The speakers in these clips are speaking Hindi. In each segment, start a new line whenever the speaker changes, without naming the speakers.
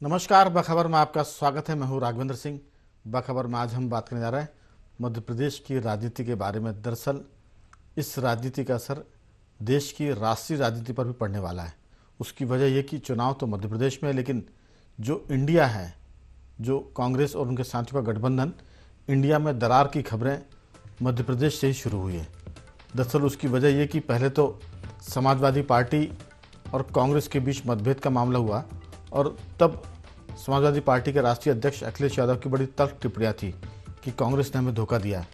नमस्कार। बखबर में आपका स्वागत है। मैं हूं राघवेंद्र सिंह। बखबर में आज हम बात करने जा रहे हैं मध्य प्रदेश की राजनीति के बारे में। दरअसल इस राजनीति का असर देश की राष्ट्रीय राजनीति पर भी पड़ने वाला है। उसकी वजह यह कि चुनाव तो मध्य प्रदेश में है, लेकिन जो इंडिया है, जो कांग्रेस और उनके साथियों का गठबंधन, इंडिया में दरार की खबरें मध्य प्रदेश से ही शुरू हुई है। दरअसल उसकी वजह यह कि पहले तो समाजवादी पार्टी और कांग्रेस के बीच मतभेद का मामला हुआ और तब समाजवादी पार्टी के राष्ट्रीय अध्यक्ष अखिलेश यादव की बड़ी तल्ख टिप्पणियां थी कि कांग्रेस ने हमें धोखा दिया।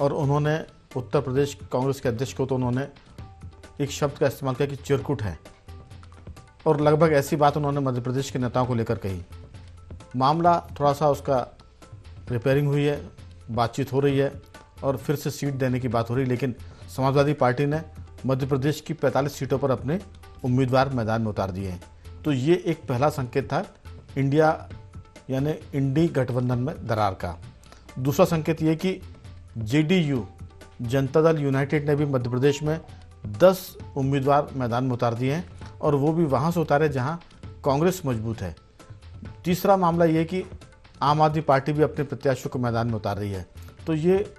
और उन्होंने उत्तर प्रदेश कांग्रेस के अध्यक्ष को तो उन्होंने एक शब्द का इस्तेमाल किया कि चिरकुट है, और लगभग ऐसी बात उन्होंने मध्य प्रदेश के नेताओं को लेकर कही। मामला थोड़ा सा उसका रिपेयरिंग हुई है, बातचीत हो रही है और फिर से सीट देने की बात हो रही है, लेकिन समाजवादी पार्टी ने मध्य प्रदेश की 45 सीटों पर अपने उम्मीदवार मैदान में उतार दिए हैं। तो ये एक पहला संकेत था इंडिया यानी इंडी गठबंधन में दरार का। दूसरा संकेत ये कि जेडीयू जनता दल यूनाइटेड ने भी मध्य प्रदेश में 10 उम्मीदवार मैदान में उतार दिए हैं, और वो भी वहाँ से उतारे जहाँ कांग्रेस मजबूत है। तीसरा मामला ये कि आम आदमी पार्टी भी अपने प्रत्याशियों को मैदान में उतार रही है। तो ये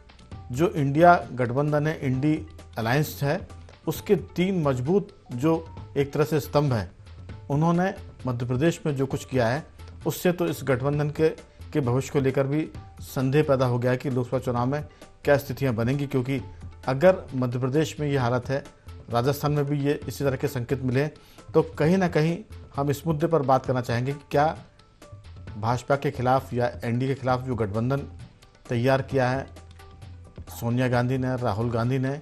जो इंडिया गठबंधन है, इंडी अलायंस है, उसके 3 मजबूत जो एक तरह से स्तंभ है, उन्होंने मध्य प्रदेश में जो कुछ किया है उससे तो इस गठबंधन के भविष्य को लेकर भी संदेह पैदा हो गया है कि लोकसभा चुनाव में क्या स्थितियां बनेंगी। क्योंकि अगर मध्य प्रदेश में ये हालत है, राजस्थान में भी ये इसी तरह के संकेत मिले, तो कहीं ना कहीं हम इस मुद्दे पर बात करना चाहेंगे कि क्या भाजपा के खिलाफ या एनडीए के खिलाफ जो गठबंधन तैयार किया है सोनिया गांधी ने, राहुल गांधी ने,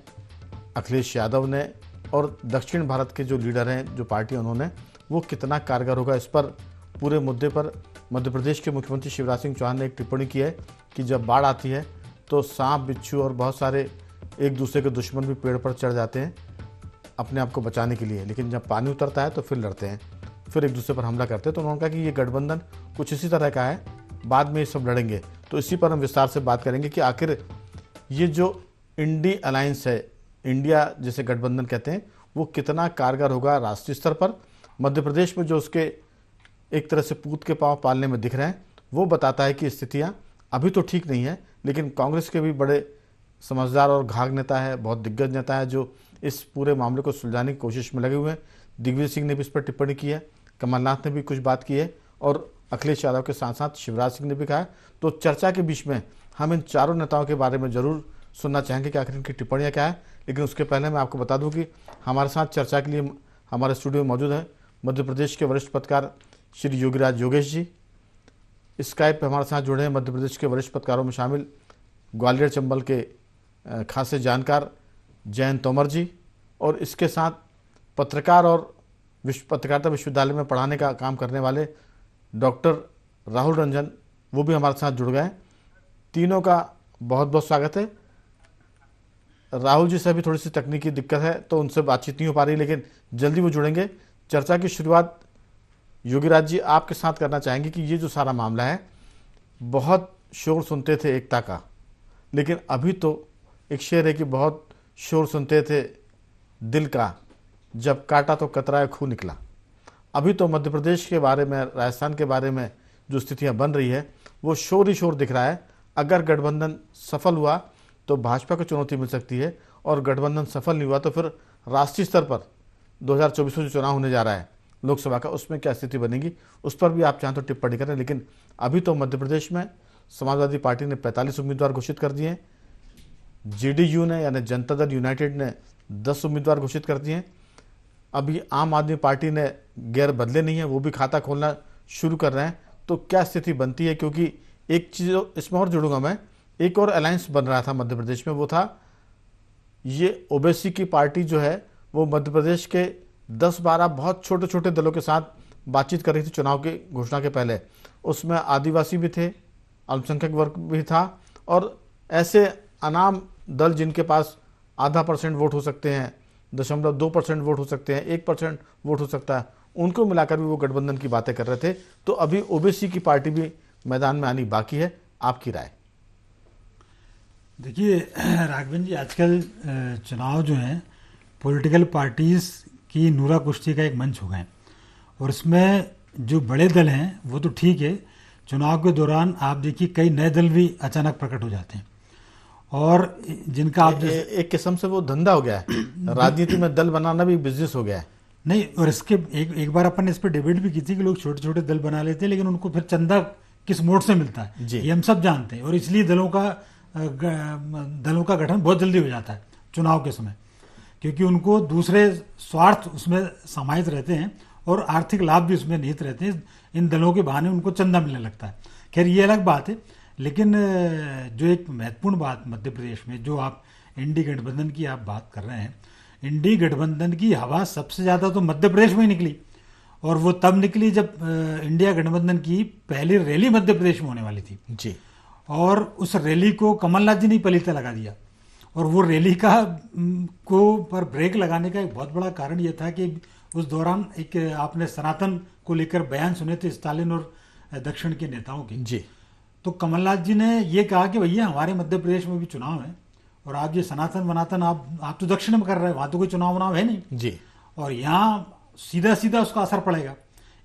अखिलेश यादव ने और दक्षिण भारत के जो लीडर हैं, जो पार्टी उन्होंने, वो कितना कारगर होगा। इस पर पूरे मुद्दे पर मध्य प्रदेश के मुख्यमंत्री शिवराज सिंह चौहान ने एक टिप्पणी की है कि जब बाढ़ आती है तो सांप, बिच्छू और बहुत सारे एक दूसरे के दुश्मन भी पेड़ पर चढ़ जाते हैं अपने आप को बचाने के लिए, लेकिन जब पानी उतरता है तो फिर लड़ते हैं, फिर एक दूसरे पर हमला करते हैं। तो उन्होंने कहा कि ये गठबंधन कुछ इसी तरह का है, बाद में ये सब लड़ेंगे। तो इसी पर हम विस्तार से बात करेंगे कि आखिर ये जो इंडी अलायंस है, इंडिया जिसे गठबंधन कहते हैं, वो कितना कारगर होगा राष्ट्रीय स्तर पर। मध्य प्रदेश में जो उसके एक तरह से पूत के पांव पालने में दिख रहे हैं, वो बताता है कि स्थितियां अभी तो ठीक नहीं है, लेकिन कांग्रेस के भी बड़े समझदार और घाघ नेता है, बहुत दिग्गज नेता है, जो इस पूरे मामले को सुलझाने की कोशिश में लगे हुए हैं। दिग्विजय सिंह ने भी इस पर टिप्पणी की है, कमलनाथ ने भी कुछ बात की है, और अखिलेश यादव के साथ साथ शिवराज सिंह ने भी कहा है। तो चर्चा के बीच में हम इन चारों नेताओं के बारे में जरूर सुनना चाहेंगे कि आखिर इनकी टिप्पणियाँ क्या है। लेकिन उसके पहले मैं आपको बता दूं कि हमारे साथ चर्चा के लिए हमारे स्टूडियो में मौजूद है मध्य प्रदेश के वरिष्ठ पत्रकार श्री योगीराज योगेश जी। स्काइप पर हमारे साथ जुड़े हैं मध्य प्रदेश के वरिष्ठ पत्रकारों में शामिल ग्वालियर चंबल के खासे जानकार जयंत तोमर जी, और इसके साथ पत्रकार और पत्रकारिता विश्वविद्यालय में पढ़ाने का काम करने वाले डॉक्टर राहुल रंजन, वो भी हमारे साथ जुड़ गए। तीनों का बहुत बहुत स्वागत है। राहुल जी से अभी थोड़ी सी तकनीकी दिक्कत है तो उनसे बातचीत नहीं हो पा रही, लेकिन जल्दी वो जुड़ेंगे। चर्चा की शुरुआत योगीराज जी आपके साथ करना चाहेंगे कि ये जो सारा मामला है, बहुत शोर सुनते थे एकता का, लेकिन अभी तो एक शेर है कि बहुत शोर सुनते थे दिल का, जब काटा तो कतराए खून निकला। अभी तो मध्य प्रदेश के बारे में, राजस्थान के बारे में जो स्थितियां बन रही है, वो शोर ही शोर दिख रहा है। अगर गठबंधन सफल हुआ तो भाजपा को चुनौती मिल सकती है, और गठबंधन सफल नहीं हुआ तो फिर राष्ट्रीय स्तर पर 2024 में जो चुनाव होने जा रहा है लोकसभा का, उसमें क्या स्थिति बनेगी, उस पर भी आप चाहें तो टिप्पणी करें। लेकिन अभी तो मध्य प्रदेश में समाजवादी पार्टी ने 45 उम्मीदवार घोषित कर दिए हैं, जेडीयू ने यानी जनता दल यूनाइटेड ने 10 उम्मीदवार घोषित कर दिए हैं। अभी आम आदमी पार्टी ने गैर बदले नहीं है, वो भी खाता खोलना शुरू कर रहे हैं। तो क्या स्थिति बनती है, क्योंकि एक चीज़ इसमें और जुड़ूंगा मैं, एक और अलायंस बन रहा था मध्य प्रदेश में, वो था ये ओबीसी की पार्टी जो है, वो मध्य प्रदेश के 10-12 बहुत छोटे छोटे दलों के साथ बातचीत कर रही थी चुनाव की घोषणा के पहले। उसमें आदिवासी भी थे, अल्पसंख्यक वर्ग भी था, और ऐसे अनाम दल जिनके पास आधा % वोट हो सकते हैं, 0.2% वोट हो सकते हैं, 1% वोट हो सकता है, उनको मिलाकर भी वो गठबंधन की बातें कर रहे थे। तो अभी ओबीसी की पार्टी भी मैदान में आनी बाकी है। आपकी राय?
देखिए राघवेंद्र जी, आजकल चुनाव जो हैं पॉलिटिकल पार्टीज़ की नूरा कुश्ती का एक मंच हो गए, और इसमें जो बड़े दल हैं वो तो ठीक है, चुनाव के दौरान आप देखिए कई नए दल भी अचानक प्रकट हो जाते हैं, और जिनका आप जैसे
एक किस्म से वो धंधा हो गया है, राजनीति में दल बनाना भी बिजनेस हो गया है।
नहीं, और इसके एक बार अपन ने इस पर डिबेट भी की थी कि लोग छोटे छोटे दल बना लेते हैं, लेकिन उनको फिर चंदा किस मोड से मिलता है
जी।
ये हम सब जानते हैं, और इसलिए दलों का गठन बहुत जल्दी हो जाता है चुनाव के समय, क्योंकि उनको दूसरे स्वार्थ उसमें समाहित रहते हैं और आर्थिक लाभ भी उसमें निहित रहते हैं। इन दलों के बहाने उनको चंदा मिलने लगता है। खैर ये अलग बात है, लेकिन जो एक महत्वपूर्ण बात मध्य प्रदेश में जो आप इंडी गठबंधन की आप बात कर रहे हैं, इंडी गठबंधन की हवा सबसे ज़्यादा तो मध्य प्रदेश में ही निकली, और वो तब निकली जब इंडिया गठबंधन की पहली रैली मध्य प्रदेश में होने वाली थी
जी।
और उस रैली को कमलनाथ जी ने पलीता लगा दिया, और वो रैली का को पर ब्रेक लगाने का एक बहुत बड़ा कारण ये था कि उस दौरान एक आपने सनातन को लेकर बयान सुने थे स्टालिन और दक्षिण के नेताओं के।
जी।
तो कमलनाथ जी ने ये कहा कि भैया हमारे मध्य प्रदेश में भी चुनाव है, और आप ये सनातन वनातन आप तो दक्षिण में कर रहे हैं, वहाँ तो कोई चुनाव है नहीं
जी।
और यहाँ सीधा सीधा उसका असर पड़ेगा,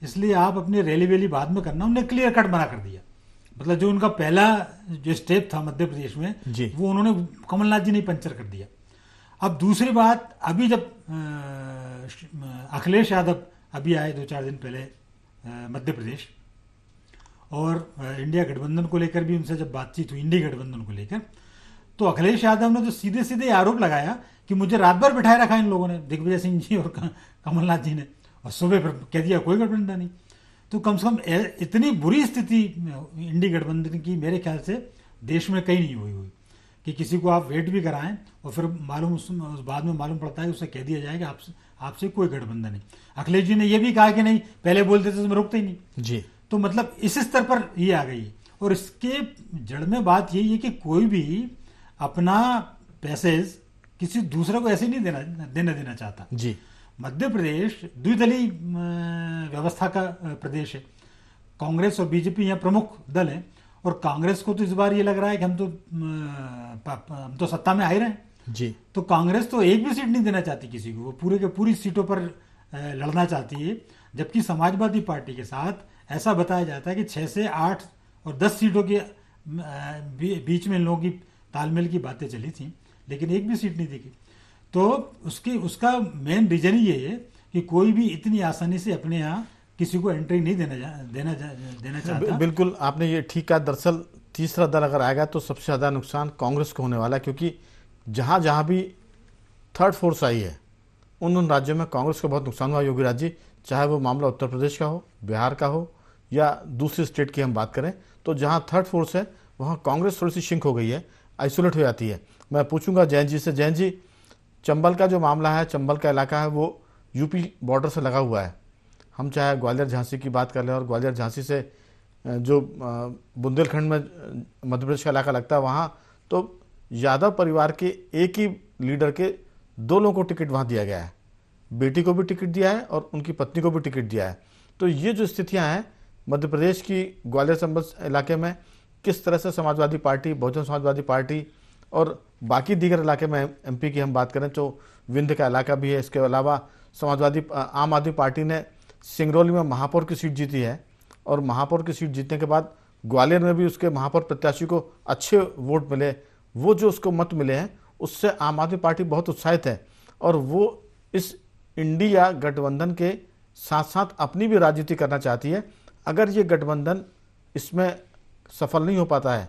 इसलिए आप अपनी रैली वैली बाद में करना। उन्होंने क्लियर कट मना कर दिया, मतलब जो उनका पहला जो स्टेप था मध्य प्रदेश में
जी।
वो उन्होंने कमलनाथ जी ने पंचर कर दिया। अब दूसरी बात, अभी जब अखिलेश यादव अभी आए 2-4 दिन पहले मध्य प्रदेश, और इंडिया गठबंधन को लेकर भी उनसे जब बातचीत हुई इंडी गठबंधन को लेकर, तो अखिलेश यादव ने तो सीधे सीधे आरोप लगाया कि मुझे रात भर बिठाए रखा इन लोगों ने, दिग्विजय सिंह जी और कमलनाथ जी ने, और सुबह फिर कह दिया कोई गठबंधन नहीं। तो कम से कम इतनी बुरी स्थिति इंडी गठबंधन की मेरे ख्याल से देश में कहीं नहीं हुई कि किसी को आप वेट भी कराएं और फिर बाद में मालूम पड़ता है उसे कह दिया जाएगा आपसे कोई गठबंधन नहीं। अखिलेश जी ने यह भी कहा कि नहीं, पहले बोलते थे तो मैं रुकते ही नहीं
जी।
तो मतलब इस स्तर पर ये आ गई है, और इसके जड़ में बात यही है कि कोई भी अपना पैसेज किसी दूसरे को ऐसे नहीं देना चाहता।
जी।
मध्य प्रदेश द्विदलीय व्यवस्था का प्रदेश है, कांग्रेस और बीजेपी यहाँ प्रमुख दल हैं, और कांग्रेस को तो इस बार ये लग रहा है कि हम तो सत्ता में आ ही रहे हैं
जी।
तो कांग्रेस तो एक भी सीट नहीं देना चाहती किसी को, वो पूरे के पूरी सीटों पर लड़ना चाहती है, जबकि समाजवादी पार्टी के साथ ऐसा बताया जाता है कि 6 से 8 और 10 सीटों के बीच में इन लोगों की तालमेल की बातें चली थी, लेकिन एक भी सीट नहीं दिखी। तो उसका मेन रीजन ही ये है कि कोई भी इतनी आसानी से अपने यहाँ किसी को एंट्री नहीं देना चाहता।
बिल्कुल आपने ये ठीक कहा। दरअसल तीसरा दल अगर आएगा तो सबसे ज़्यादा नुकसान कांग्रेस को होने वाला है, क्योंकि जहाँ जहाँ भी थर्ड फोर्स आई है उन राज्यों में कांग्रेस को बहुत नुकसान हुआ। योगी राज जी, चाहे वो मामला उत्तर प्रदेश का हो, बिहार का हो, या दूसरी स्टेट की हम बात करें, तो जहाँ थर्ड फोर्स है वहाँ कांग्रेस थोड़ी सी शिंक हो गई है, आइसोलेट हो जाती है। मैं पूछूंगा जैन जी से, जैन जी, चंबल का जो मामला है, चंबल का इलाका है, वो यूपी बॉर्डर से लगा हुआ है। हम चाहे ग्वालियर झांसी की बात कर लें, और ग्वालियर झांसी से जो बुंदेलखंड में मध्य प्रदेश का इलाका लगता है, वहाँ तो यादव परिवार के एक ही लीडर के 2 लोगों को टिकट वहाँ दिया गया है, बेटी को भी टिकट दिया है और उनकी पत्नी को भी टिकट दिया है। तो ये जो स्थितियाँ हैं मध्य प्रदेश की ग्वालियर चंबल इलाके में, किस तरह से समाजवादी पार्टी, बहुजन समाजवादी पार्टी और बाकी दीगर इलाके में एमपी की हम बात करें तो विंध्य का इलाका भी है, इसके अलावा आम आदमी पार्टी ने सिंगरौली में महापौर की सीट जीती है, और महापौर की सीट जीतने के बाद ग्वालियर में भी उसके महापौर प्रत्याशी को अच्छे वोट मिले। वो जो उसको मत मिले हैं उससे आम आदमी पार्टी बहुत उत्साहित है, और वो इस इंडिया गठबंधन के साथ साथ अपनी भी राजनीति करना चाहती है। अगर ये गठबंधन इसमें सफल नहीं हो पाता है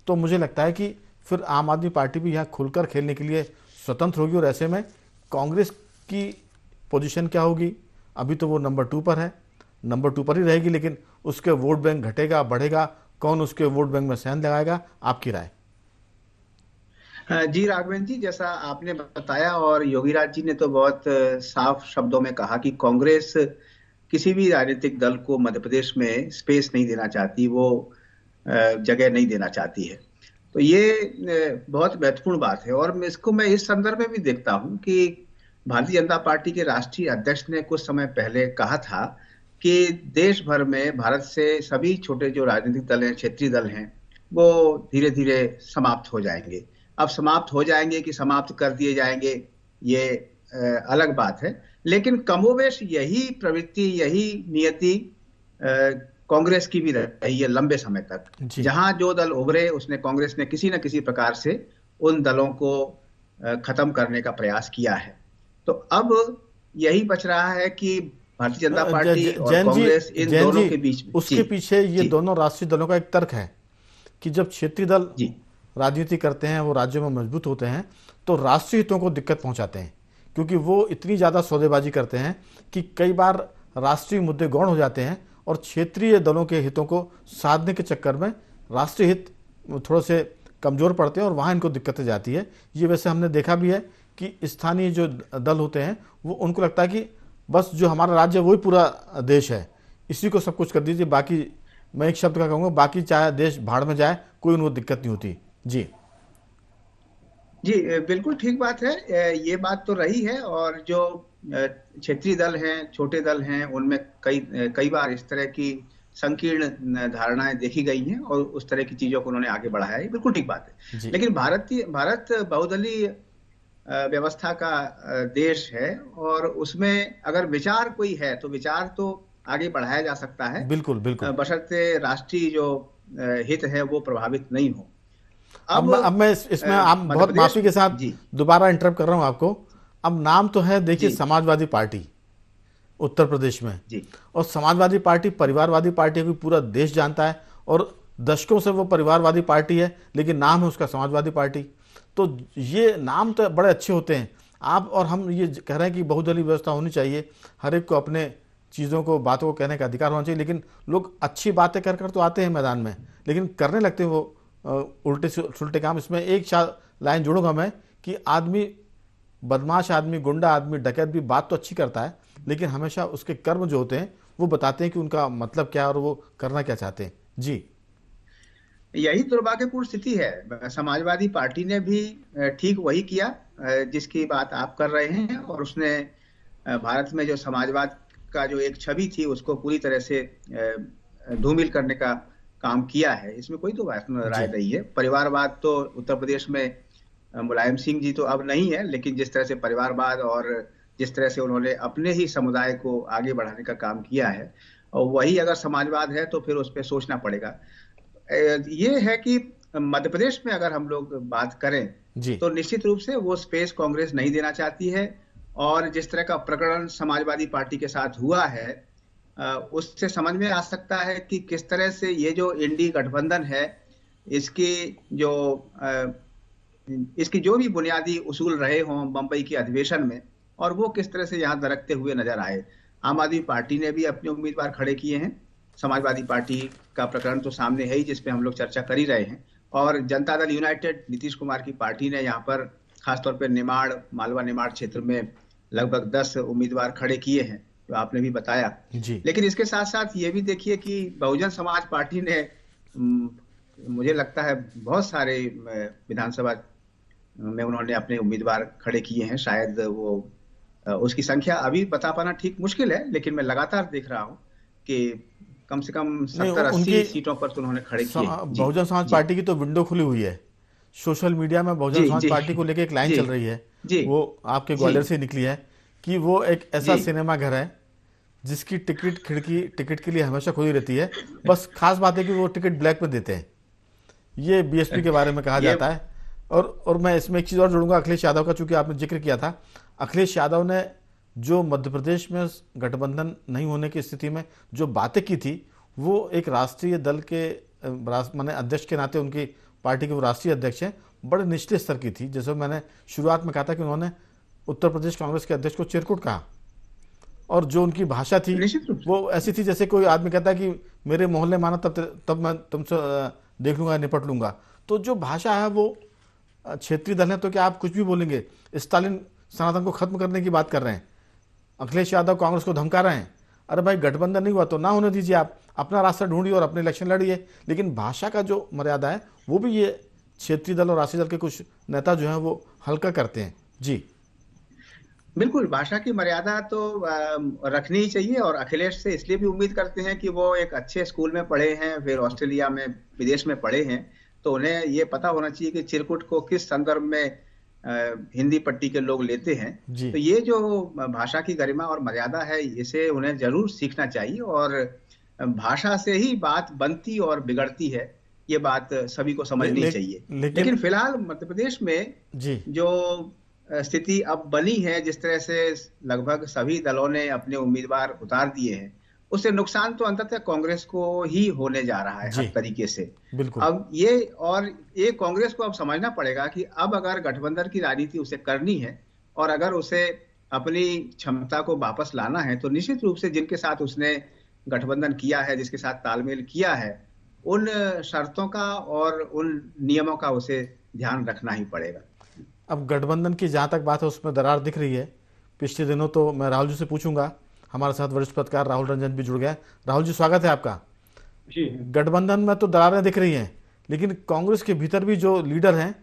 तो मुझे लगता है कि फिर आम आदमी पार्टी भी यहाँ खुलकर खेलने के लिए स्वतंत्र होगी, और ऐसे में कांग्रेस की पोजीशन क्या होगी? अभी तो वो नंबर 2 पर है, नंबर 2 पर ही रहेगी, लेकिन उसके वोट बैंक घटेगा बढ़ेगा, कौन उसके वोट बैंक में सेंध लगाएगा? आपकी राय?
जी राघवेंद्र जी, जैसा आपने बताया और योगीराज जी ने तो बहुत साफ शब्दों में कहा कि कांग्रेस किसी भी राजनीतिक दल को मध्य प्रदेश में स्पेस नहीं देना चाहती, वो जगह नहीं देना चाहती है। तो ये बहुत महत्वपूर्ण बात है, और इसको मैं इस संदर्भ में भी देखता हूं कि भारतीय जनता पार्टी के राष्ट्रीय अध्यक्ष ने कुछ समय पहले कहा था कि देश भर में भारत से सभी छोटे जो राजनीतिक दल हैं, क्षेत्रीय दल हैं, वो धीरे धीरे समाप्त हो जाएंगे। अब समाप्त हो जाएंगे कि समाप्त कर दिए जाएंगे, ये अलग बात है, लेकिन कमोवेश यही प्रवृत्ति, यही नियति कांग्रेस की भी रही है लंबे समय तक।
जी
जहां जो दल उभरे उसने कांग्रेस ने किसी न किसी प्रकार से उन दलों को खत्म करने का प्रयास किया है। तो अब यही बच रहा है कि भारतीय जनता पार्टी और कांग्रेस इन
जैन
दोनों
जी,
के बीच में। जी
उसके पीछे ये
जी
दोनों राष्ट्रीय दलों का एक तर्क है कि जब क्षेत्रीय दल
जी
राजनीति करते हैं, वो राज्यों में मजबूत होते हैं, तो राष्ट्रीय हितों को दिक्कत पहुंचाते हैं, क्योंकि वो इतनी ज़्यादा सौदेबाजी करते हैं कि कई बार राष्ट्रीय मुद्दे गौण हो जाते हैं और क्षेत्रीय दलों के हितों को साधने के चक्कर में राष्ट्रीय हित थोड़े से कमज़ोर पड़ते हैं और वहाँ इनको दिक्कतें जाती है। ये वैसे हमने देखा भी है कि स्थानीय जो दल होते हैं वो उनको लगता है कि बस जो हमारा राज्य है वही पूरा देश है, इसी को सब कुछ कर दीजिए, बाकी मैं एक शब्द का कहूँगा, बाकी चाहे देश भाड़ में जाए कोई उनको दिक्कत नहीं होती। जी
जी बिल्कुल ठीक बात है। ये बात तो रही है, और जो क्षेत्रीय दल हैं, छोटे दल हैं, उनमें कई बार इस तरह की संकीर्ण धारणाएं देखी गई हैं और उस तरह की चीजों को उन्होंने आगे बढ़ाया है। ये बिल्कुल ठीक बात है।
जी
लेकिन भारत बहुदलीय व्यवस्था का देश है, और उसमें अगर विचार कोई है तो विचार तो आगे बढ़ाया जा सकता है,
बिल्कुल बिल्कुल।
बशर्ते राष्ट्रीय जो हित है वो प्रभावित नहीं हो।
अब मैं इसमें आप
मध्य
बहुत
प्रदेश।
माफी के साथ
जी
दोबारा इंटरप्ट कर रहा हूं आपको। अब नाम तो है देखिए
जी
समाजवादी पार्टी उत्तर प्रदेश में,
जी
और समाजवादी पार्टी परिवारवादी पार्टी है, पूरा देश जानता है और दशकों से वो परिवारवादी पार्टी है, लेकिन नाम है उसका समाजवादी पार्टी। तो ये नाम तो बड़े अच्छे होते हैं। आप और हम ये कह रहे हैं कि बहुदलीय व्यवस्था होनी चाहिए, हर एक को अपने चीज़ों को बातों को कहने का अधिकार होना चाहिए, लेकिन लोग अच्छी बातें कर कर तो आते हैं मैदान में, लेकिन करने लगते हैं वो उल्टे सुलटे काम। इसमें एक लाइन जोड़ूंगा मैं कि आदमी, बदमाश आदमी, गुंडा आदमी, डकैत भी बात तो अच्छी करता है, लेकिन हमेशा उसके कर्म जो होते हैं वो बताते हैं कि उनका मतलब क्या है और वो करना क्या चाहते हैं। जी
यही दुर्भाग्यपूर्ण स्थिति है। समाजवादी पार्टी ने भी ठीक वही किया जिसकी बात आप कर रहे हैं, और उसने भारत में जो समाजवाद का जो एक छवि थी उसको पूरी तरह से धूमिल करने का काम किया है। इसमें कोई तो राय नहीं है। परिवारवाद तो उत्तर प्रदेश में मुलायम सिंह जी तो अब नहीं है, लेकिन जिस तरह से परिवारवाद और जिस तरह से उन्होंने अपने ही समुदाय को आगे बढ़ाने का काम किया है, और वही अगर समाजवाद है तो फिर उस पर सोचना पड़ेगा। ये है कि मध्य प्रदेश में अगर हम लोग बात करें
जी
तो निश्चित रूप से वो स्पेस कांग्रेस नहीं देना चाहती है, और जिस तरह का प्रकरण समाजवादी पार्टी के साथ हुआ है उससे समझ में आ सकता है कि किस तरह से ये जो इंडी गठबंधन है इसकी जो भी बुनियादी उसूल रहे हों बंबई के अधिवेशन में, और वो किस तरह से यहाँ दरकते हुए नजर आए। आम आदमी पार्टी ने भी अपने उम्मीदवार खड़े किए हैं, समाजवादी पार्टी का प्रकरण तो सामने है ही जिसपे हम लोग चर्चा कर ही रहे हैं, और जनता दल यूनाइटेड नीतीश कुमार की पार्टी ने यहाँ पर खासतौर पर मालवा निमाड़ क्षेत्र में लगभग 10 उम्मीदवार खड़े किए हैं, जो आपने भी बताया।
जी
लेकिन इसके साथ साथ ये भी देखिए कि बहुजन समाज पार्टी ने मुझे लगता है बहुत सारे विधानसभा में उन्होंने अपने उम्मीदवार खड़े किए हैं। शायद वो उसकी संख्या अभी बता पाना ठीक मुश्किल है, लेकिन मैं लगातार देख रहा हूँ कि कम से कम 70-80 सीटों पर तो उन्होंने खड़े किए।
बहुजन समाज पार्टी की तो विंडो खुली हुई है सोशल मीडिया में। बहुजन समाज पार्टी को लेकर एक लाइन चल रही है, वो आपके ग्वालियर से निकली है, कि वो एक ऐसा सिनेमा घर है जिसकी टिकट के लिए हमेशा खुली रहती है, बस खास बात है कि वो टिकट ब्लैक में देते हैं। ये बीएसपी के बारे में कहा जाता है। और मैं इसमें एक चीज़ और जोड़ूंगा अखिलेश यादव का, चूंकि आपने जिक्र किया था। अखिलेश यादव ने जो मध्य प्रदेश में गठबंधन नहीं होने की स्थिति में जो बातें की थी, वो एक राष्ट्रीय दल के माने अध्यक्ष के नाते, उनकी पार्टी के वो राष्ट्रीय अध्यक्ष हैं, बड़े निचले स्तर की थी। जैसे मैंने शुरुआत में कहा था कि उन्होंने उत्तर प्रदेश कांग्रेस के अध्यक्ष को चिरकुट कहा, और जो उनकी भाषा थी वो ऐसी थी जैसे कोई आदमी कहता है कि मेरे मोहल्ले माना तब मैं तुमसे देख लूंगा, निपट लूंगा। तो जो भाषा है वो क्षेत्रीय दल है तो क्या आप कुछ भी बोलेंगे। स्टालिन सनातन को खत्म करने की बात कर रहे हैं, अखिलेश यादव कांग्रेस को धमका रहे हैं। अरे भाई गठबंधन नहीं हुआ तो ना होने दीजिए, आप अपना रास्ता ढूंढिए और अपने इलेक्शन लड़िए, लेकिन भाषा का जो मर्यादा है वो भी ये क्षेत्रीय दल और राष्ट्रीय दल के कुछ नेता जो हैं वो हल्का करते हैं। जी
बिल्कुल, भाषा की मर्यादा तो रखनी ही चाहिए, और अखिलेश से इसलिए भी उम्मीद करते हैं कि वो एक अच्छे स्कूल में पढ़े हैं, फिर ऑस्ट्रेलिया में विदेश में पढ़े हैं, तो उन्हें ये पता होना चाहिए कि चिरकुट को किस संदर्भ में हिंदी पट्टी के लोग लेते हैं। तो ये जो भाषा की गरिमा और मर्यादा है इसे उन्हें जरूर सीखना चाहिए, और भाषा से ही बात बनती और बिगड़ती है, ये बात सभी को समझनी चाहिए।
लेकिन
लेकिन फिलहाल मध्य प्रदेश में
जी
जो स्थिति अब बनी है, जिस तरह से लगभग सभी दलों ने अपने उम्मीदवार उतार दिए हैं, उससे नुकसान तो अंततः कांग्रेस को ही होने जा रहा है
जी
हर तरीके से।
बिल्कुल।
अब ये कांग्रेस को अब समझना पड़ेगा कि अब अगर गठबंधन की राजनीति उसे करनी है और अगर उसे अपनी क्षमता को वापस लाना है, तो निश्चित रूप से जिनके साथ उसने गठबंधन किया है, जिसके साथ तालमेल किया है, उन शर्तों का और उन नियमों का उसे ध्यान रखना ही पड़ेगा।
अब गठबंधन की जहाँ तक बात है उसमें दरार दिख रही है पिछले दिनों। तो मैं राहुल जी से पूछूंगा, हमारे साथ वरिष्ठ पत्रकार राहुल रंजन भी जुड़ गए। राहुल जी, स्वागत है आपका।
जी
गठबंधन में तो दरारें दिख रही हैं, लेकिन कांग्रेस के भीतर भी जो लीडर हैं,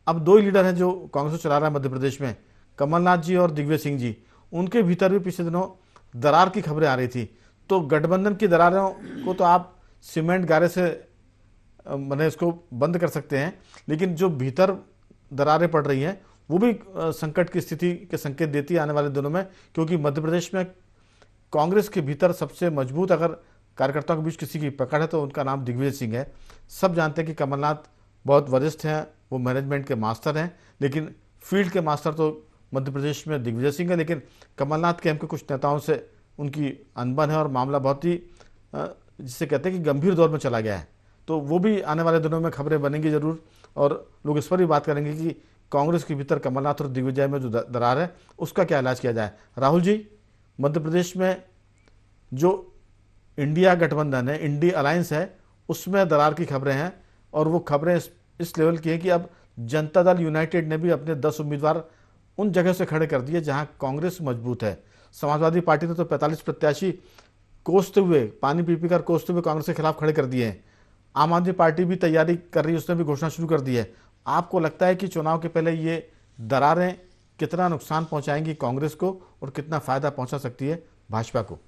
अब दो ही लीडर हैं जो कांग्रेस को चला रहा है मध्य प्रदेश में, कमलनाथ जी और दिग्विजय सिंह जी। उनके भीतर भी पिछले दिनों दरार की खबरें आ रही थी। तो गठबंधन की दरारों को तो आप सीमेंट गारे से मैंने इसको बंद कर सकते हैं, लेकिन जो भीतर दरारें पड़ रही हैं वो भी संकट की स्थिति के संकेत देती है आने वाले दिनों में। क्योंकि मध्य प्रदेश में कांग्रेस के भीतर सबसे मजबूत अगर कार्यकर्ताओं के बीच किसी की पकड़ है तो उनका नाम दिग्विजय सिंह है। सब जानते हैं कि कमलनाथ बहुत वरिष्ठ हैं, वो मैनेजमेंट के मास्टर हैं, लेकिन फील्ड के मास्टर तो मध्य प्रदेश में दिग्विजय सिंह है। लेकिन कमलनाथ के हमके कुछ नेताओं से उनकी अनबन है और मामला बहुत ही जिसे कहते हैं कि गंभीर दौर में चला गया है। तो वो भी आने वाले दिनों में खबरें बनेंगी जरूर, और लोग इस पर भी बात करेंगे कि कांग्रेस के भीतर कमलनाथ और दिग्विजय में जो दरार है उसका क्या इलाज किया जाए। राहुल जी, मध्य प्रदेश में जो इंडिया गठबंधन है, इंडिया अलायंस है, उसमें दरार की खबरें हैं, और वो खबरें इस लेवल की हैं कि अब जनता दल यूनाइटेड ने भी अपने 10 उम्मीदवार उन जगह से खड़े कर दिए जहां कांग्रेस मजबूत है। समाजवादी पार्टी ने तो 45 प्रत्याशी कोसते हुए, पानी पी कर कोसते हुए कांग्रेस के खिलाफ खड़े कर दिए हैं। आम आदमी पार्टी भी तैयारी कर रही है, उसने भी घोषणा शुरू कर दी है। आपको लगता है कि चुनाव के पहले ये दरारें कितना नुकसान पहुंचाएंगी कांग्रेस को और कितना फायदा पहुंचा सकती है भाजपा को?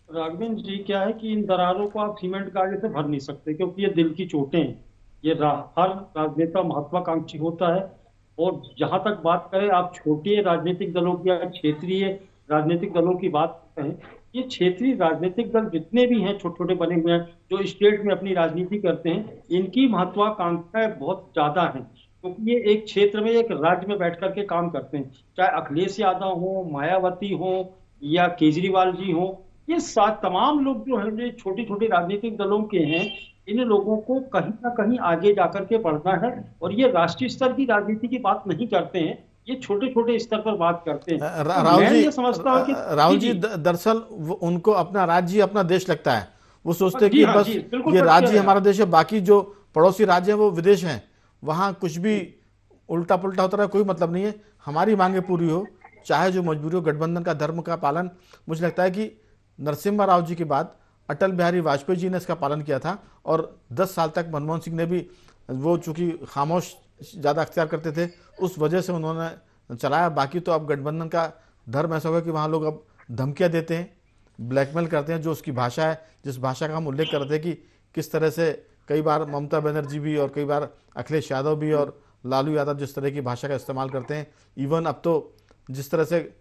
राघवेंद्र जी, क्या है कि इन दरारों को आप सीमेंट गाड़े से भर नहीं सकते, क्योंकि ये दिल की चोटें हैं। ये हर राजनेता महत्वाकांक्षी होता है। और जहां तक बात करें आप छोटे राजनीतिक दलों की या क्षेत्रीय राजनीतिक दलों की बात करते हैं, ये क्षेत्रीय राजनीतिक दल जितने भी हैं, छोटे छोटे बने हुए हैं जो स्टेट में अपनी राजनीति करते हैं, इनकी महत्वाकांक्षाएं बहुत ज्यादा हैं, क्योंकि ये एक क्षेत्र में, एक राज्य में बैठ करके काम करते हैं। चाहे अखिलेश यादव हो, मायावती हो या केजरीवाल जी हो, ये तमाम लोग जो हैं, जो छोटी छोटी राजनीतिक दलों के हैं, इन लोगों को कहीं ना कहीं आगे जाकर के बढ़ना है। और ये राष्ट्रीय स्तर की राजनीति की बात नहीं करते हैं, ये छोटे छोटे स्तर पर बात करते हैं।
राहुल जी, दरअसल उनको अपना राज्य, अपना देश लगता है। वो सोचते हैं कि बस ये राज्य हमारा देश है, बाकी जो पड़ोसी राज्य हैं वो विदेश हैं, वहां कुछ भी उल्टा पुल्टा होता रहा, कोई मतलब नहीं है। हमारी मांगे पूरी हो, चाहे जो मजबूरी हो। गठबंधन का धर्म का पालन, मुझे लगता है कि नरसिम्हा राव जी के बाद अटल बिहारी वाजपेयी जी ने इसका पालन किया था, और 10 साल तक मनमोहन सिंह ने भी, वो चूंकि खामोश ज़्यादा अख्तियार करते थे, उस वजह से उन्होंने चलाया। बाकी तो अब गठबंधन का धर्म ऐसा होगा कि वहाँ लोग अब धमकियाँ देते हैं, ब्लैकमेल करते हैं, जो उसकी भाषा है, जिस भाषा का हम उल्लेख कर रहे थे कि किस तरह से कई बार ममता बनर्जी भी और कई बार अखिलेश यादव भी और लालू यादव जिस तरह की भाषा का इस्तेमाल करते हैं। इवन अब तो जिस तरह से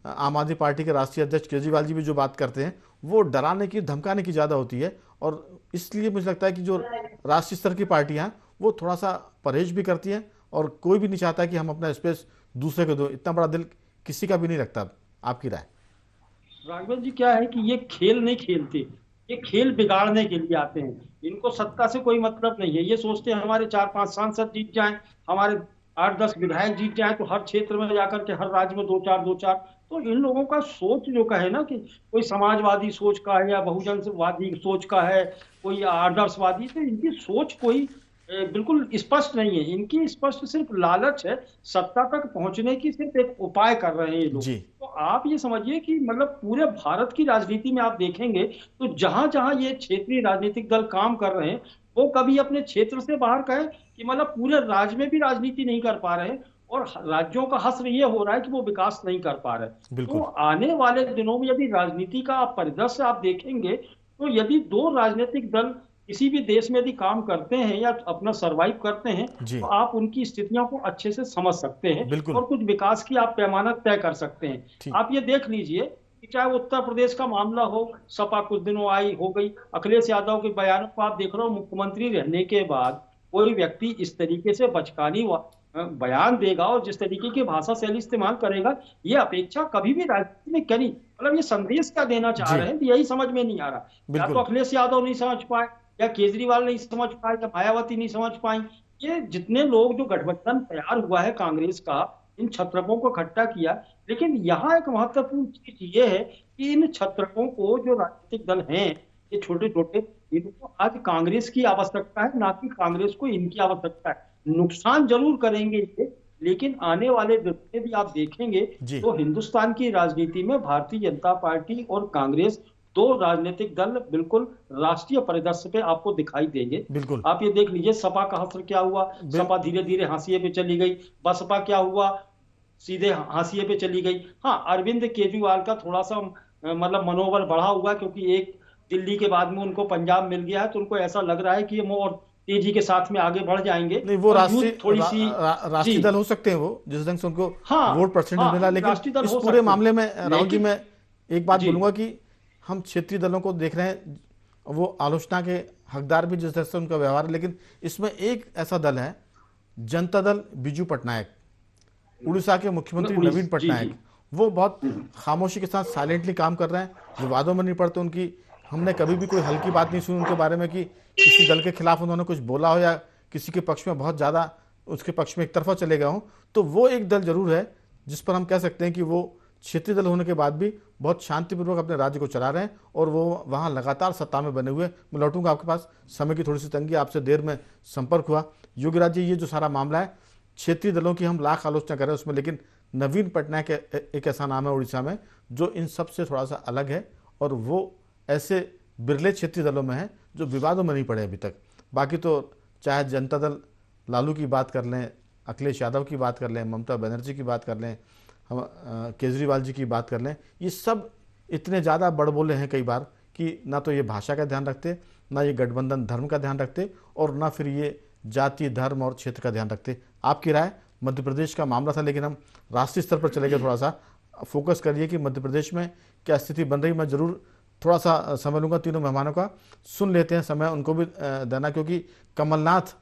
आम आदमी पार्टी के राष्ट्रीय अध्यक्ष केजरीवाल जी भी जो बात करते हैं, वो डराने की, धमकाने की ज़्यादा होती है। और इसलिए मुझे लगता है कि जो राष्ट्रीय स्तर की पार्टियां वो थोड़ा सा परहेज भी करती हैं, और कोई भी नहीं चाहता कि हम अपना स्पेस दूसरे को दो। इतना बड़ा दिल किसी का भी नहीं रखता। आपकी राय?
राघवेंद्र जी, क्या है कि ये खेल नहीं खेलते, ये खेल बिगाड़ने के लिए आते हैं। इनको सत्ता से कोई मतलब नहीं है। ये सोचते हैं हमारे 4-5 सांसद जीत जाएं, हमारे 8-10 विधायक जीत जाएं, तो हर क्षेत्र में जाकर के हर राज्य में 2-4 तो इन लोगों का सोच जो का है ना, कि कोई समाजवादी सोच का है या बहुजनवादी सोच का है, कोई आदर्शवादी, तो इनकी सोच कोई बिल्कुल स्पष्ट नहीं है। इनकी स्पष्ट सिर्फ लालच है, सत्ता तक पहुंचने की सिर्फ एक उपाय कर रहे हैं ये लोग। तो आप ये समझिए कि मतलब पूरे भारत की राजनीति में आप देखेंगे तो जहां जहां ये क्षेत्रीय राजनीतिक दल काम कर रहे हैं, वो कभी अपने क्षेत्र से बाहर कहे कि मतलब पूरे राज्य में भी राजनीति नहीं कर पा रहे हैं, और राज्यों का हश्र ये हो रहा है कि वो विकास नहीं कर पा रहे। तो आने वाले दिनों में यदि राजनीति का आप परिदृश्य आप देखेंगे, तो यदि 2 राजनीतिक दल किसी भी देश में यदि काम करते हैं या अपना सरवाइव करते हैं, तो आप उनकी स्थितियों को अच्छे से समझ सकते हैं और कुछ विकास की आप पैमाना तय कर सकते हैं। आप ये देख लीजिए चाहे वो उत्तर प्रदेश का मामला हो, सपा कुछ दिनों आई हो गई, अखिलेश यादव के बयानों को आप देख रहे हो, मुख्यमंत्री रहने के बाद कोई व्यक्ति इस तरीके से बचकानी बयान देगा और जिस तरीके की भाषा शैली इस्तेमाल करेगा, ये अपेक्षा कभी भी राजनीति में करी, मतलब ये संदेश क्या देना चाह रहे हैं, यही समझ में नहीं आ रहा। या तो अखिलेश यादव नहीं समझ पाए, या केजरीवाल नहीं समझ पाए, या मायावती नहीं समझ पाई। ये जितने लोग, जो गठबंधन तैयार हुआ है कांग्रेस का, इन छत्रपों को इकट्ठा किया, लेकिन यहाँ एक महत्वपूर्ण चीज ये है कि इन छत्रपों को, जो राजनीतिक दल हैं ये छोटे छोटे, इनको आज कांग्रेस की आवश्यकता है, ना कि कांग्रेस को इनकी आवश्यकता है। नुकसान जरूर करेंगे ये, लेकिन आने वाले दिन में भी आप देखेंगे तो हिंदुस्तान की राजनीति में भारतीय जनता पार्टी और कांग्रेस, दो राजनीतिक दल बिल्कुल राष्ट्रीय परिदृश्य पे आपको दिखाई देंगे।
बिल्कुल
आप ये देख लीजिए, सपा का असर क्या हुआ, सपा धीरे धीरे हाशिए पे चली गई, बसपा क्या हुआ, सीधे हाशिए पे चली गई। हाँ, अरविंद केजरीवाल का थोड़ा सा मतलब मनोबल बढ़ा हुआ, क्योंकि एक दिल्ली के बाद में उनको पंजाब मिल गया है, तो उनको ऐसा लग रहा है कि ये और तेजी के साथ में आगे बढ़ जाएंगे।
नहीं, वो राष्ट्रीय
थोड़ी सी
राष्ट्रीय दल हो सकते हैं वो, जिस ढंग से उनको
हाँ,
वोट परसेंटेज मिला, लेकिन इस पूरे मामले में राहुल जी मैं एक बात बोलूंगा कि हम क्षेत्रीय दलों को देख रहे हैं, वो आलोचना के हकदार भी जिस तरह से उनका व्यवहार है, लेकिन इसमें एक ऐसा दल है, जनता दल बिजू पटनायक, उड़ीसा के मुख्यमंत्री नवीन पटनायक, वो बहुत खामोशी के साथ साइलेंटली काम कर रहे हैं, विवादों में नहीं पड़ते उनकी। हमने कभी भी कोई हल्की बात नहीं सुनी उनके बारे में कि किसी दल के खिलाफ उन्होंने कुछ बोला हो या किसी के पक्ष में बहुत ज़्यादा उसके पक्ष में एक तरफा चले गए हों। तो वो एक दल जरूर है जिस पर हम कह सकते हैं कि वो क्षेत्रीय दल होने के बाद भी बहुत शांतिपूर्वक अपने राज्य को चला रहे हैं और वो वहाँ लगातार सत्ता में बने हुए। मैं लौटूंगा आपके पास, समय की थोड़ी सी तंगी, आपसे देर में संपर्क हुआ। योगीराज जी, ये जो सारा मामला है, क्षेत्रीय दलों की हम लाख आलोचना कर रहे हैं उसमें, लेकिन नवीन पटनायक एक ऐसा नाम है उड़ीसा में जो इन सब से थोड़ा सा अलग है, और वो ऐसे बिरले क्षेत्रीय दलों में है जो विवादों में नहीं पड़े अभी तक। बाकी तो चाहे जनता दल लालू की बात कर लें, अखिलेश यादव की बात कर लें, ममता बनर्जी की बात कर लें, हम केजरीवाल जी की बात कर लें, ये सब इतने ज़्यादा बड़बोले हैं कई बार कि ना तो ये भाषा का ध्यान रखते, ना ये गठबंधन धर्म का ध्यान रखते, और ना फिर ये जाति, धर्म और क्षेत्र का ध्यान रखते। आपकी राय? मध्य प्रदेश का मामला था, लेकिन हम राष्ट्रीय स्तर पर चले गए। थोड़ा सा फोकस करिए कि मध्य प्रदेश में क्या स्थिति बन रही। मैं जरूर थोड़ा सा समय लूंगा, तीनों मेहमानों का सुन लेते हैं, समय उनको भी देना, क्योंकि कमलनाथ,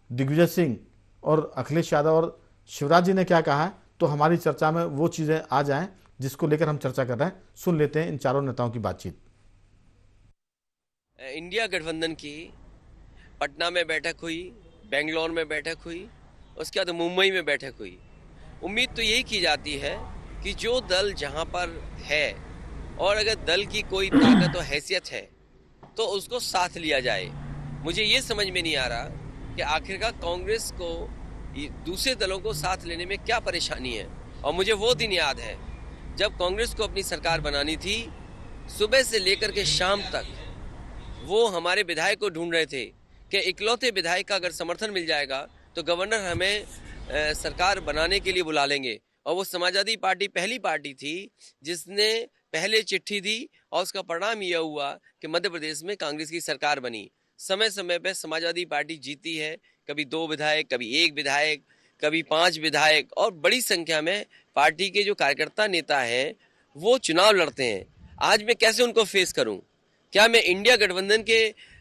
दिग्विजय सिंह और अखिलेश यादव और शिवराज जी ने क्या कहा है, तो हमारी चर्चा में वो चीज़ें आ जाएं जिसको लेकर हम चर्चा कर रहे हैं। सुन लेते हैं इन चारों नेताओं की बातचीत।
इंडिया गठबंधन की पटना में बैठक हुई, बेंगलोर में बैठक हुई, उसके बाद मुंबई में बैठक हुई। उम्मीद तो यही की जाती है कि जो दल जहां पर है और अगर दल की कोई ताकत और हैसियत है तो उसको साथ लिया जाए। मुझे ये समझ में नहीं आ रहा कि आखिरकार कांग्रेस को दूसरे दलों को साथ लेने में क्या परेशानी है। और मुझे वो दिन याद है जब कांग्रेस को अपनी सरकार बनानी थी, सुबह से लेकर के शाम तक वो हमारे विधायक को ढूंढ रहे थे कि इकलौते विधायक का अगर समर्थन मिल जाएगा तो गवर्नर हमें सरकार बनाने के लिए बुला लेंगे। और वो समाजवादी पार्टी पहली पार्टी थी जिसने पहले चिट्ठी दी, और उसका परिणाम यह हुआ कि मध्य प्रदेश में कांग्रेस की सरकार बनी। समय समय पर समाजवादी पार्टी जीती है, कभी 2 विधायक, कभी 1 विधायक, कभी 5 विधायक, और बड़ी संख्या में पार्टी के जो कार्यकर्ता नेता हैं वो चुनाव लड़ते हैं। आज मैं कैसे उनको फेस करूं? क्या मैं इंडिया गठबंधन के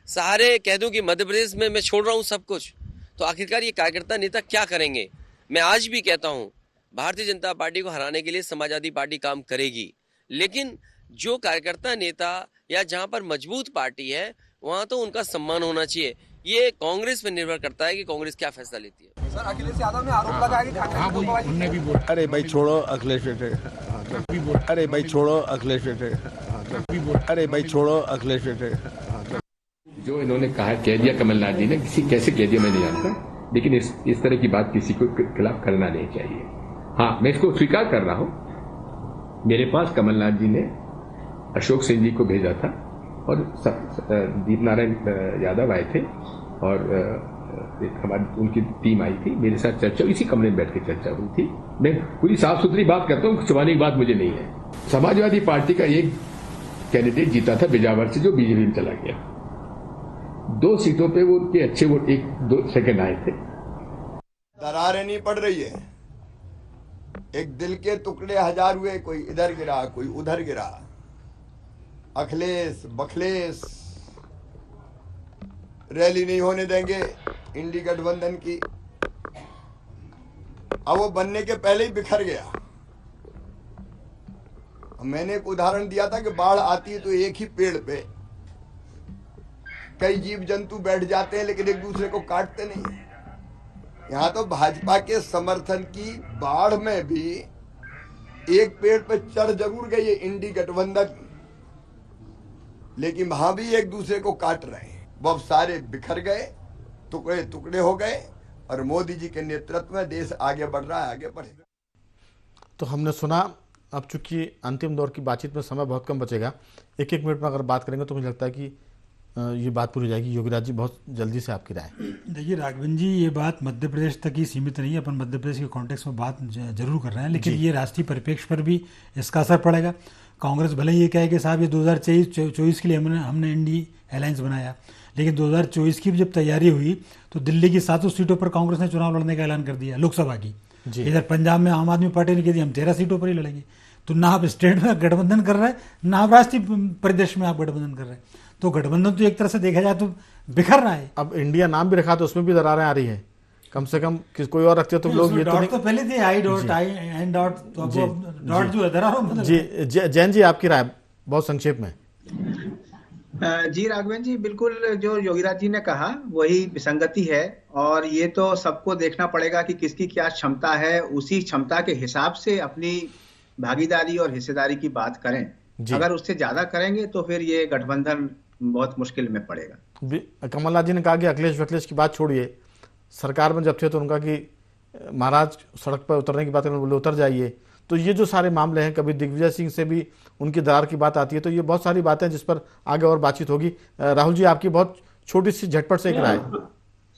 सहारे कह दूं कि मध्य प्रदेश में मैं छोड़ रहा हूं सब कुछ? तो आखिरकार ये कार्यकर्ता नेता क्या करेंगे? मैं आज भी कहता हूं, भारतीय जनता पार्टी को हराने के लिए समाजवादी पार्टी काम करेगी, लेकिन जो कार्यकर्ता नेता या जहां पर मजबूत पार्टी है वहां तो उनका सम्मान होना चाहिए। ये कांग्रेस पर निर्भर करता है कि कांग्रेस क्या फैसला लेती है।
सर, अखिलेश यादव ने आरोप लगाया कि ठाकरे,
अरे भाई छोड़ो अखिलेश, अरे भाई छोड़ो अखिलेश, अरे भाई छोड़ो अखिलेश।
जो इन्होंने कहा, कह दिया कमलनाथ जी ने, किसी कैसे कह दिया मैं नहीं जानता, लेकिन इस तरह की बात किसी को खिलाफ करना नहीं चाहिए। हाँ, मैं इसको स्वीकार कर रहा हूं, मेरे पास कमलनाथ जी ने अशोक सिंह जी को भेजा था और दीप नारायण यादव आए थे और हमारी उनकी टीम आई थी, मेरे साथ चर्चा, इसी कमरे में बैठ के चर्चा हुई थी। मैं पूरी साफ सुथरी बात करता हूँ, छुपाने की बात मुझे नहीं है। समाजवादी पार्टी का एक कैंडिडेट जीता था बिजावर से, जो बीजेपी में चला गया। 2 सीटों पे वो उनके अच्छे वोट 1-2 सेकंड आए थे।
दरारें नहीं पड़ रही है, एक दिल के टुकड़े 1000 हुए, कोई इधर गिरा कोई उधर गिरा।
अखिलेश बखलेश रैली नहीं होने देंगे इंडी गठबंधन की। अब वो बनने के पहले ही बिखर गया। मैंने एक उदाहरण दिया था कि बाढ़ आती है तो एक ही पेड़ पे कई जीव जंतु बैठ जाते हैं लेकिन एक दूसरे को काटते नहीं है। यहाँ तो भाजपा के समर्थन की बाढ़ में भी एक पेड़ पे चढ़ जरूर गई है इंडी गठबंधन, लेकिन वहां भी एक दूसरे को काट रहे हैं। वो अब सारे बिखर गए, टुकड़े टुकड़े हो गए और मोदी जी के नेतृत्व में देश आगे बढ़ रहा है, आगे बढ़ेगा।
तो हमने सुना, अब चूंकि अंतिम दौर की बातचीत में समय बहुत कम बचेगा, एक एक मिनट में अगर बात करेंगे तो मुझे लगता है कि ये बात पूरी हो जाएगी। योगीराज जी, बहुत जल्दी से आपकी राय।
देखिए राघवन जी, ये बात मध्य प्रदेश तक ही सीमित नहीं है। अपन मध्य प्रदेश के कॉन्टेक्स्ट में बात जरूर कर रहे हैं, लेकिन ये राष्ट्रीय परिप्रेक्ष्य पर भी इसका असर पड़ेगा। कांग्रेस भले ही ये कहे कि साहब ये 2024 के लिए हमने इंडी अलायंस बनाया, लेकिन 2024 की जब तैयारी हुई तो दिल्ली की 7 सीटों पर कांग्रेस ने चुनाव लड़ने का ऐलान कर दिया, लोकसभा की। इधर पंजाब में आम आदमी पार्टी ने कह दिया हम 13 सीटों पर ही लड़ेंगे। तो ना आप स्टेट में गठबंधन कर रहे हैं, ना आप राष्ट्रीय परिदृश्य में आप गठबंधन कर रहे हैं। तो गठबंधन तो एक तरह से देखा जाए तो बिखर रहा है।
अब इंडिया नाम भी रखा तो उसमें भी दरारें आ रही है। कम से कम कोई और रखते हो तो लोग ये
तो पहले थे I dot I N dot, तो डॉट जो है दरारों।
जी जैन जी, आपकी राय बहुत संक्षेप में।
जी राघवन जी, बिल्कुल जो योगीराज जी ने कहा वही विसंगति है, और ये तो सबको देखना पड़ेगा कि किसकी क्या क्षमता है, उसी क्षमता के हिसाब से अपनी भागीदारी और हिस्सेदारी की बात करें। अगर उससे ज्यादा करेंगे तो फिर ये गठबंधन बहुत मुश्किल में पड़ेगा।
कमलनाथ जी ने कहा कि अखिलेश की बात छोड़िए, सरकार में जब थे तो उनका कि महाराज सड़क पर उतरने की बात करें, बोले उतर जाइए। तो ये जो सारे मामले हैं, कभी दिग्विजय सिंह से भी उनकी दरार की बात आती है, तो ये बहुत सारी बातें जिस पर आगे और बातचीत होगी। राहुल जी, आपकी बहुत छोटी सी झटपट से एक राय।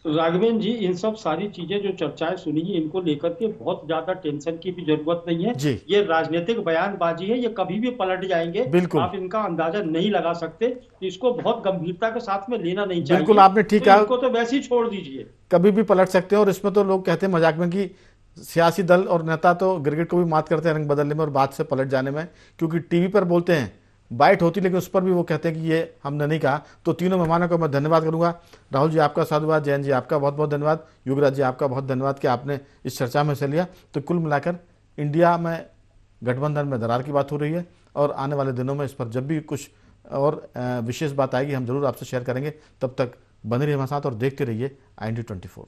राघवेंद्र जी, इन सब सारी चीजें जो चर्चाएं सुनी है, इनको लेकर के बहुत ज्यादा टेंशन की भी जरूरत नहीं है। ये राजनीतिक बयानबाजी है, ये कभी भी पलट जाएंगे।
बिल्कुल,
आप इनका अंदाजा नहीं लगा सकते, तो इसको बहुत गंभीरता के साथ में लेना नहीं चाहिए।
बिल्कुल, आपने ठीक कहा,
इनको तो वैसे ही छोड़ दीजिए,
कभी भी पलट सकते हैं। और इसमें तो लोग कहते हैं मजाक में कि सियासी दल और नेता तो गिरगिट को भी मात करते हैं रंग बदलने में और बात से पलट जाने में, क्योंकि टीवी पर बोलते हैं, बाइट होती, लेकिन उस पर भी वो कहते हैं कि ये हमने नहीं कहा। तो तीनों मेहमानों को मैं धन्यवाद करूंगा। राहुल जी, आपका साधुवाद। जैन जी, आपका बहुत बहुत धन्यवाद। योगराज जी, आपका बहुत धन्यवाद कि आपने इस चर्चा में हिस्सा लिया। तो कुल मिलाकर इंडिया में गठबंधन में दरार की बात हो रही है, और आने वाले दिनों में इस पर जब भी कुछ और विशेष बात आएगी हम जरूर आपसे शेयर करेंगे। तब तक बने रहिए हमारे साथ और देखते रहिए IND24।